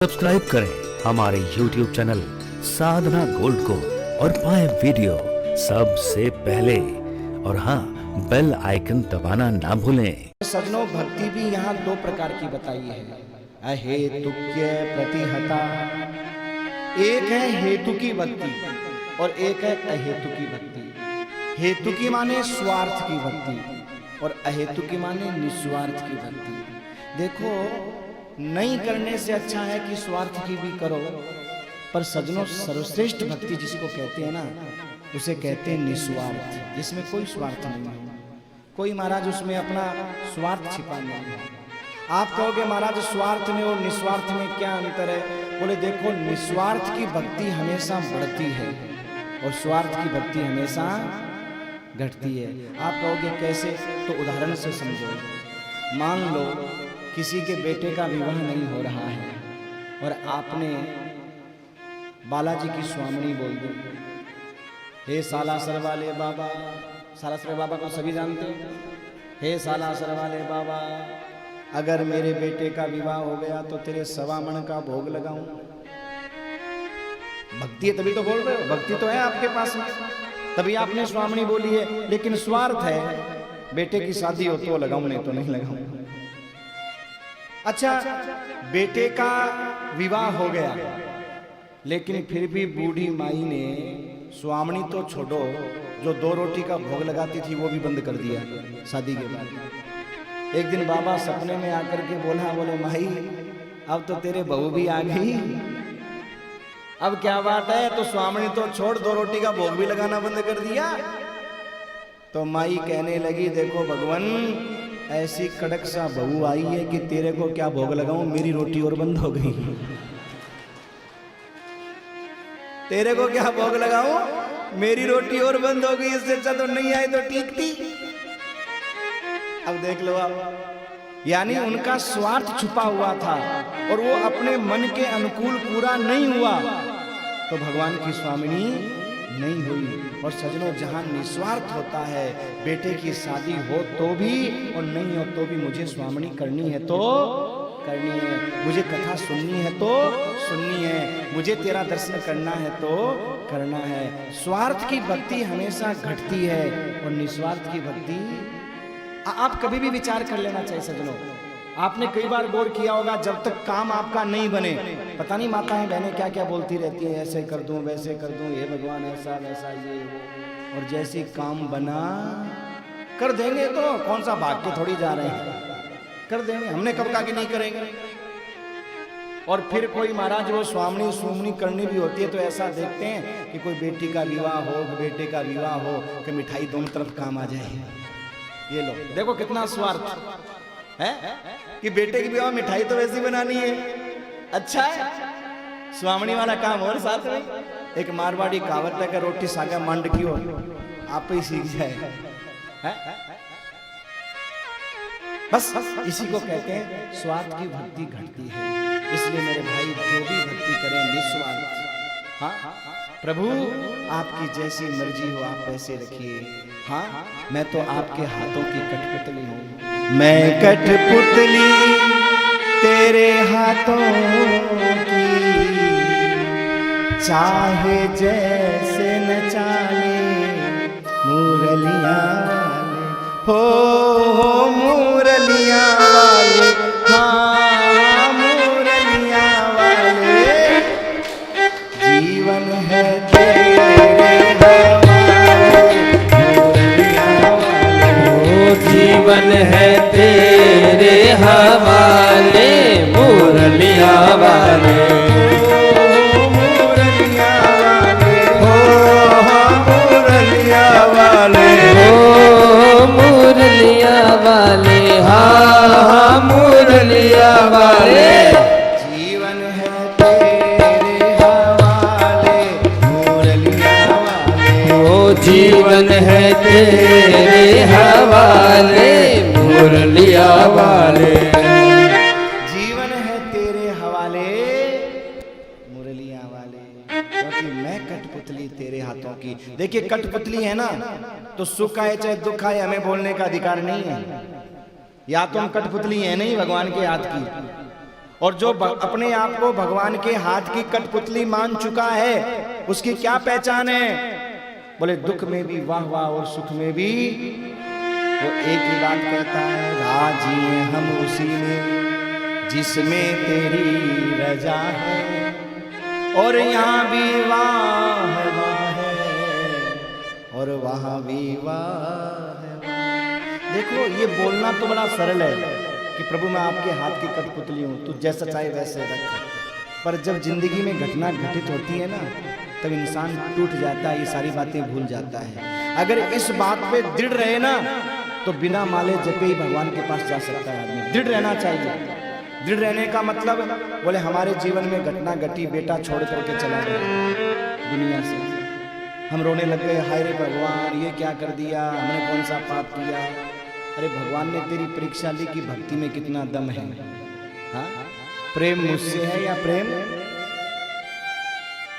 Subscribe करें हमारे YouTube channel साधना gold को और पाएं वीडियो सबसे पहले। और हाँ, बेल आइकन दबाना ना भूलें। सजनों, भक्ति भी यहाँ दो प्रकार की बताई है, अहेतुक्य प्रतिहता। एक है हेतु की भक्ति और एक है अहेतु की भक्ति। हेतु की माने स्वार्थ की भक्ति और अहेतु की माने निस्वार्थ की भक्ति। देखो, नहीं करने से अच्छा है कि स्वार्थ की भी करो, पर सजनों सर्वश्रेष्ठ भक्ति जिसको कहते हैं ना, उसे कहते हैं निस्वार्थ, जिसमें कोई स्वार्थ नहीं है। कोई महाराज उसमें अपना स्वार्थ छिपा नहीं है। आप कहोगे महाराज स्वार्थ में और निस्वार्थ में क्या अंतर है? बोले देखो, निस्वार्थ की भक्ति हमेशा बढ़ती है और स्वार्थ की भक्ति हमेशा घटती है। आप कहोगे कैसे? तो उदाहरण से समझो। मान लो किसी के बेटे का विवाह नहीं हो रहा है और आपने बालाजी की स्वामिनी बोल दी, हे सालासर वाले बाबा। सालासर बाबा को सभी जानते हैं। हे सालासर वाले बाबा, अगर मेरे बेटे का विवाह हो गया तो तेरे 1.25 मन का भोग लगाऊं। भक्ति है तभी तो बोल रहे हो, भक्ति तो है आपके पास में, तभी आपने स्वामिनी बोली है। लेकिन स्वार्थ है, बेटे की शादी हो तो लगाऊं, नहीं तो नहीं लगाऊं। अच्छा, बेटे का विवाह हो गया, लेकिन फिर भी बूढ़ी माई ने स्वामिनी तो छोड़ो, जो 2 रोटी का भोग लगाती थी वो भी बंद कर दिया शादी के बाद। एक दिन बाबा सपने में आकर के बोले माई, अब तो तेरे बहू भी आ गई, अब क्या बात है? तो स्वामिनी तो छोड़, 2 रोटी का भोग भी लगाना बंद कर दिया। तो माई कहने लगी, देखो भगवान, ऐसी कड़क सा बहू आई है कि तेरे को क्या भोग लगाऊं, मेरी रोटी और बंद हो गई। तेरे को क्या भोग लगाऊं, मेरी रोटी और बंद हो गई। इससे अच्छा तो नहीं आई तो ठीक थी। अब देख लो आप, यानी उनका स्वार्थ छुपा हुआ था और वो अपने मन के अनुकूल पूरा नहीं हुआ तो भगवान की स्वामिनी नहीं हुई। और सजनों, जहां निस्वार्थ होता है, बेटे की शादी हो तो भी और नहीं हो तो भी मुझे स्वामिनी करनी है तो करनी है, मुझे कथा सुननी है तो सुननी है, मुझे तेरा दर्शन करना है तो करना है। स्वार्थ की भक्ति हमेशा घटती है और निस्वार्थ की भक्ति। आप कभी भी विचार कर लेना चाहिए सजनों। आपने कई बार गौर किया होगा, जब तक काम आपका नहीं बने, पता नहीं माताएं बहनें क्या क्या बोलती रहती हैं, ऐसे कर दूं वैसे कर दूं, हे भगवान ऐसा वैसा ये वो। और जैसे काम बना कर देंगे तो कौन सा भाग के थोड़ी जा रहे हैं, कर देंगे। हमने कब कहा कि नहीं करेंगे? और फिर कोई महाराज वो स्वामिनी सुमनी करनी भी होती है तो ऐसा देखते हैं कि कोई बेटी का विवाह हो, बेटे का विवाह हो, कि मिठाई दोनों तरफ काम आ जाए। ये लो, देखो कितना स्वार्थ है कि बेटे की विवाह मिठाई तो वैसी बनानी है। अच्छा है, स्वामिनी वाला काम और साथ में एक मारवाड़ी कहावत है कि रोटी सागा मंड की हो, आप ही सीख जाए। बस इसी को कहते हैं स्वार्थ की भक्ति घटती है। इसलिए मेरे भाई, जो भी भक्ति करें निस्वार्थ। हाँ, प्रभु आपकी जैसी मर्जी हो आप वैसे रखिए। हाँ, मैं तो आपके हाथों की कठपुतली हूँ, मैं कठपुतली तेरे हाथों की, चाहे जैसे नचाले मुरलियाँ हो मुरलियाँ वाले। हाँ, मुरलियाँ वाले, जीवन है तेरे जीवन है तेरे हवाले, मुरलिया वाले, मुरलिया वाले, हो मुरलिया वाले, हो मुरलिया वाले, हाँ मुरलिया वाले। जीवन है तेरे हवाले, मुरलिया वाले, ओ जीवन है तेरे हवाले, मुरलिया वाले। जीवन है तेरे हवाले, मुरलिया वाले, क्योंकि मैं कठपुतली तेरे हाथों की। देखिए, कठपुतली है ना, तो सुख आए चाहे दुख आए हमें बोलने का अधिकार नहीं है। या तो हम कठपुतली है नहीं भगवान के हाथ की, और जो अपने आप को भगवान के हाथ की कठपुतली मान चुका है उसकी क्या पहचान है? बोले दुख में भी वाह वाह और सुख में भी वो एक ही बात कहता है, राजी हैं हम उसी में जिसमें तेरी रजा है, और यहाँ भी वाह है और वहाँ भी वाह है। देखो ये बोलना तो बड़ा सरल है कि प्रभु मैं आपके हाथ की कठपुतली हूँ, तू जैसा चाहे वैसे रख, पर जब जिंदगी में घटना घटित होती है ना तब इंसान टूट जाता है, ये सारी बातें भूल जाता है। अगर इस बात पे दृढ़ रहे ना तो बिना माले जपे ही भगवान के पास जा सकता है आदमी। दृढ़ रहना चाहिए। दृढ़ रहने का मतलब बोले हमारे जीवन में घटना घटी, बेटा छोड़ करके चला गया दुनिया से, हम रोने लग गए, हाय रे भगवान ये क्या कर दिया, हमने कौन सा पाप किया। अरे भगवान ने तेरी परीक्षा ली कि भक्ति में कितना दम है। हाँ, प्रेम मुझसे है या प्रेम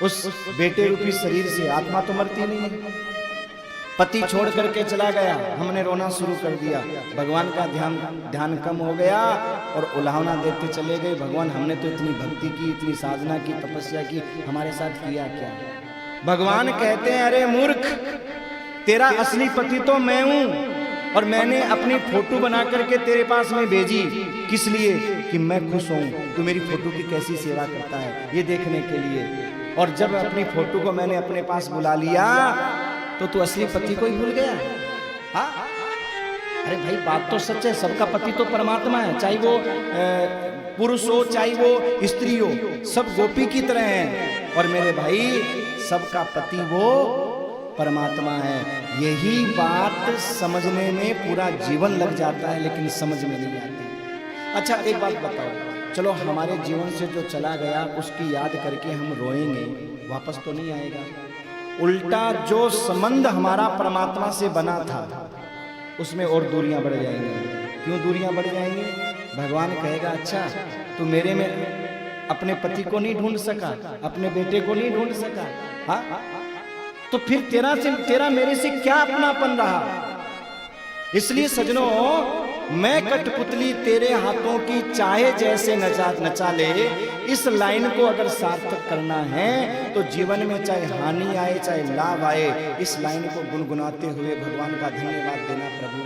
उस बेटे रूपी शरीर से? आत्मा तो मरती नहीं है। पति छोड़ करके चला गया, हमने रोना शुरू कर दिया, भगवान का ध्यान कम हो गया और उलाहना देते चले गए। भगवान हमने तो इतनी भक्ति की, इतनी साधना की, तपस्या की, हमारे साथ किया क्या? भगवान कहते हैं अरे मूर्ख, तेरा असली पति तो मैं हूं और मैंने अपनी फोटो बना करके तेरे पास में भेजी, किस लिए? कि मैं खुश हूं तू मेरी फोटो की कैसी सेवा करता है ये देखने के लिए। और जब अपनी फोटो को मैंने अपने पास बुला लिया तो तू असली पति को ही भूल गया। हाँ, अरे भाई बात तो सच है, सबका पति तो परमात्मा है, चाहे वो पुरुष हो चाहे वो स्त्री हो, सब गोपी की तरह हैं। और मेरे भाई सबका पति वो परमात्मा है। यही बात समझने में पूरा जीवन लग जाता है लेकिन समझ में नहीं आती। अच्छा एक बात बताओ, चलो हमारे जीवन से जो चला गया उसकी याद करके हम रोएंगे, वापस तो नहीं आएगा। उल्टा जो संबंध हमारा परमात्मा से बना था उसमें और दूरियां बढ़ जाएंगी। क्यों दूरियां बढ़ जाएंगी? भगवान कहेगा अच्छा तू मेरे में अपने पति को नहीं ढूंढ सका, अपने बेटे को नहीं ढूंढ सका, हाँ तो फिर तेरा मेरे से क्या अपनापन रहा? इसलिए सजनों, मैं कठपुतली तेरे हाथों की चाहे जैसे नचा ले, इस लाइन को अगर सार्थक करना है तो जीवन में चाहे हानि आए चाहे लाभ आए, इस लाइन को गुनगुनाते हुए भगवान का धन्यवाद देना। प्रभु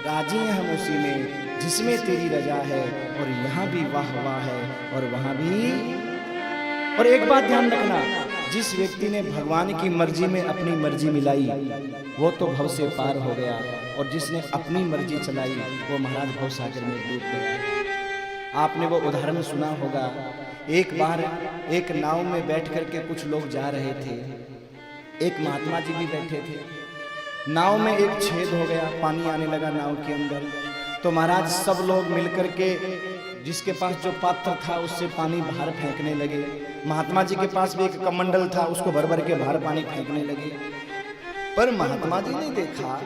राजी हैं हम उसी में जिसमें तेरी रजा है, और यहाँ भी वाह वाह है और वहाँ भी। और एक बात ध्यान रखना, जिस व्यक्ति ने भगवान की मर्जी में अपनी मर्जी मिलाई वो तो भव से पार हो गया, और जिसने अपनी मर्जी चलाई वो महाराज भव सागर में डूब गया। आपने वो उदाहरण सुना होगा, एक बार एक नाव में बैठ करके कुछ लोग जा रहे थे, एक महात्मा जी भी बैठे थे। नाव में एक छेद हो गया, पानी आने लगा नाव के अंदर, तो महाराज सब लोग मिलकर के जिसके पास जो पात्र था उससे पानी बाहर फेंकने लगे। महात्मा जी के पास भी एक कमंडल था, उसको भर भर के बाहर पानी फेंकने लगे। पर महात्मा जी ने देखा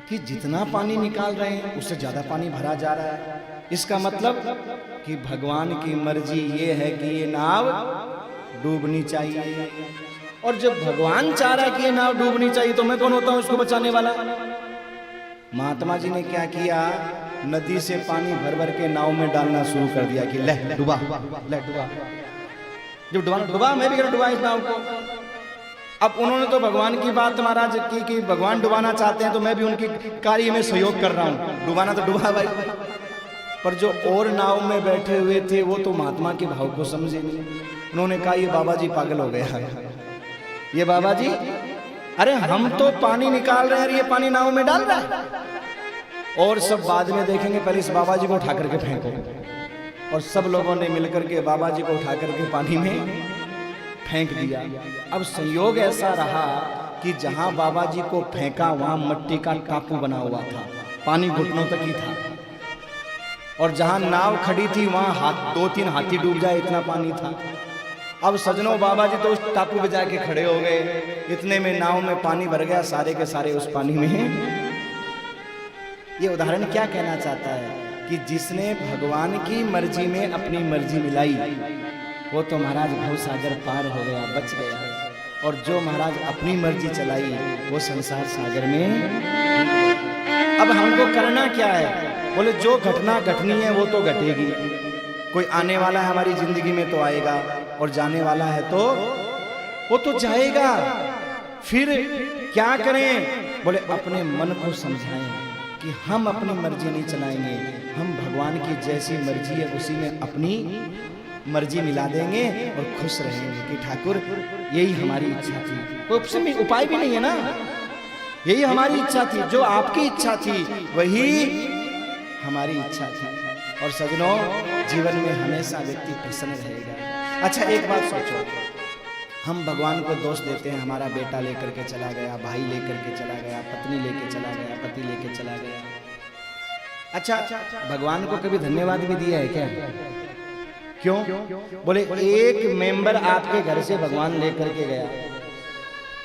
कि जितना पानी निकाल रहे हैं उससे ज्यादा पानी भरा जा रहा है। इसका मतलब कि भगवान की मर्जी ये है कि ये नाव डूबनी चाहिए, और जब भगवान चाह रहा है कि ये नाव डूबनी चाहिए तो मैं कौन होता हूं उसको बचाने वाला? महात्मा जी ने क्या किया, नदी से पानी भर भर के नाव में डालना शुरू कर दिया कि ले डुबा, ले डुबा। जब डुबा मैं भी डुबा इस नाव को। अब उन्होंने तो भगवान की बात महाराज की कि भगवान डुबाना चाहते हैं तो मैं भी उनकी कार्य में सहयोग कर रहा हूँ, डुबाना तो डुबा भाई। पर जो और नाव में बैठे हुए थे वो तो महात्मा के भाव को समझे नहीं। उन्होंने कहा ये बाबा जी पागल हो गया, ये बाबा जी, अरे हम तो पानी निकाल रहे हैं, ये पानी नाव में डाल रहा है, और सब बाद में देखेंगे, पहले इस बाबा जी को उठा करके फेंको। और सब लोगों ने मिलकर के बाबा जी को उठा करके पानी में फेंक दिया। अब संयोग ऐसा रहा कि जहां बाबा जी को फेंका वहां मिट्टी का टापू बना हुआ था, पानी घुटनों तक ही था, और जहां नाव खड़ी थी वहां 2-3 हाथी डूब जाए इतना पानी था। अब सजनों बाबा जी तो उस टापू पे जाके खड़े हो गए, इतने में नाव में पानी भर गया, सारे के सारे उस पानी में। ये उदाहरण क्या कहना चाहता है कि जिसने भगवान की मर्जी में अपनी मर्जी मिलाई वो तो महाराज भव सागर पार हो गया, बच गया, और जो महाराज अपनी मर्जी चलाई वो संसार सागर में। अब हमको करना क्या है? बोले जो घटना घटनी है वो तो घटेगी, कोई आने वाला है हमारी जिंदगी में तो आएगा, और जाने वाला है तो वो तो जाएगा। फिर क्या करें? बोले अपने मन को समझाएं कि हम अपनी मर्जी नहीं चलाएंगे, हम भगवान की जैसी मर्जी है उसी में अपनी मर्जी मिला देंगे और खुश रहेंगे कि ठाकुर यही हमारी इच्छा थी। कोई उपाय भी नहीं है ना, यही हमारी इच्छा थी, जो आपकी इच्छा थी वही हमारी इच्छा थी। और सजनों, जीवन में हमेशा व्यक्ति प्रसन्न रहेगा। अच्छा एक बात सोचो, हम भगवान को दोष देते हैं, हमारा बेटा लेकर के चला गया, भाई लेकर के चला गया, पत्नी लेके चला गया, पति लेके चला गया। अच्छा, भगवान को कभी धन्यवाद भी दिया है क्या? क्यों? बोले एक मेंबर आपके घर से भगवान लेकर के गया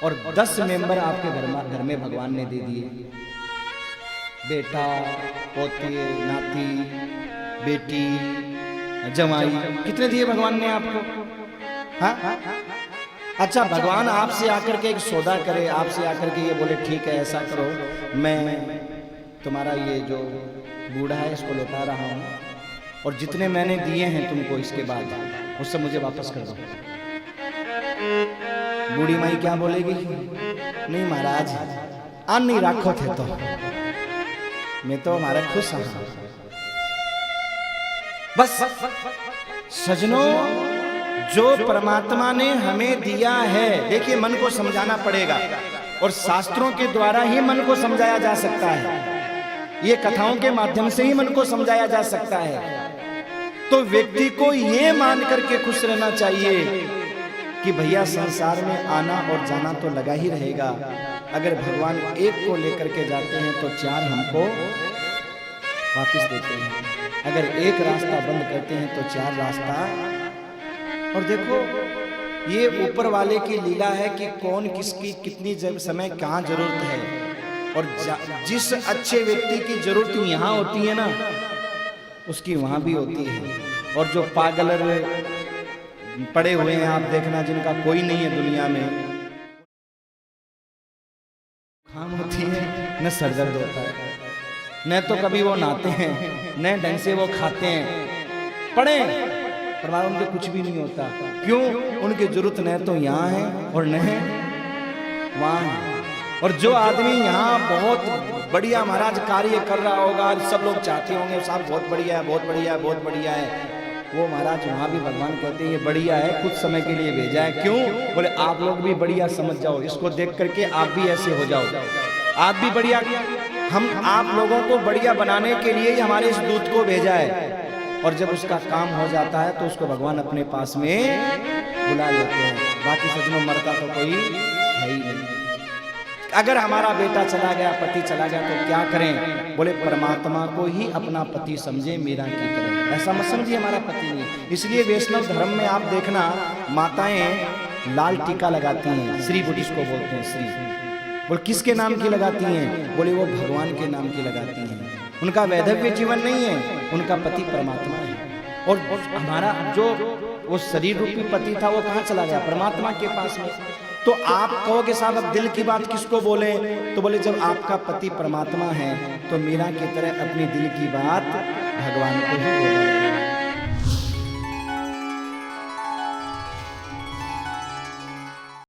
और 10 मेंबर आपके घर में भगवान ने दे दिए। बेटा, पोते, नाती, बेटी, जमाई, कितने दिए भगवान ने आपको? हाँ? अच्छा, भगवान आपसे आकर के एक सौदा करे, आपसे आकर के ये बोले ठीक है ऐसा करो, मैं तुम्हारा ये जो बूढ़ा है इसको लौटा रहा हूँ और जितने मैंने दिए हैं तुमको इसके बाद उससे मुझे वापस कर दो। बूढ़ी माई क्या बोलेगी? नहीं महाराज, आन नहीं राखो थे तो मैं तो हमारा खुश हूँ। बस सजनों, जो परमात्मा ने हमें दिया है, देखिए मन को समझाना पड़ेगा और शास्त्रों के द्वारा ही मन को समझाया जा सकता है, ये कथाओं के माध्यम से ही मन को समझाया जा सकता है। तो व्यक्ति को ये मान करके खुश रहना चाहिए कि भैया संसार में आना और जाना तो लगा ही रहेगा। अगर भगवान एक को लेकर के जाते हैं तो 4 हमको वापस देते हैं, अगर एक रास्ता बंद करते हैं तो 4 रास्ता। और देखो, ये ऊपर वाले की लीला है कि कौन किसकी कितनी समय कहाँ जरूरत है, और जिस अच्छे व्यक्ति की जरूरत यहाँ होती है ना, उसकी वहाँ भी होती है। और जो पागल पड़े हुए हैं, आप देखना, जिनका कोई नहीं है दुनिया में, खाम होती है, न सरदर्द होता है, न तो कभी वो नहाते हैं, न ढंग से वो खाते हैं, पड़े पर उनके कुछ भी नहीं होता। क्यों? उनकी जरूरत न तो यहाँ है और न वहाँ। और जो आदमी यहाँ बहुत बढ़िया महाराज कार्य कर रहा होगा, सब लोग चाहते होंगे साहब बहुत बढ़िया है, बहुत बढ़िया है, बहुत बढ़िया है, वो महाराज वहाँ भी भगवान कहते हैं ये बढ़िया है, कुछ समय के लिए भेजा है। क्यों? बोले आप लोग भी बढ़िया समझ जाओ, इसको देख करके आप भी ऐसे हो जाओ, आप भी बढ़िया। हम आप लोगों को बढ़िया बनाने के लिए ही हमारे इस दूत को भेजा है, और जब उसका काम हो जाता है तो उसको भगवान अपने पास में बुला लेते हैं। बाकी सजनों, मरता तो कोई है ही नहीं। अगर हमारा बेटा चला गया, पति चला गया, तो क्या करें? बोले परमात्मा को ही अपना पति समझे, मीरा की तरह। ऐसा मत समझिए हमारा पति नहीं। इसलिए वैष्णव धर्म में आप देखना, माताएं लाल टीका लगाती हैं, श्री बुद्धिस्ट को बोलते हैं श्री। बोले किसके नाम की लगाती हैं? बोले वो भगवान के नाम की लगाती हैं। उनका वैधव्य जीवन नहीं है, उनका पति परमात्मा है। और हमारा जो वो शरीर रूपी पति था वो कहाँ चला गया? परमात्मा के पास में। तो आप कहोगे साहब अब दिल की बात किसको बोले? तो बोले जब आपका पति परमात्मा है तो मीरा की तरह अपनी दिल की बात भगवान को ही बोले।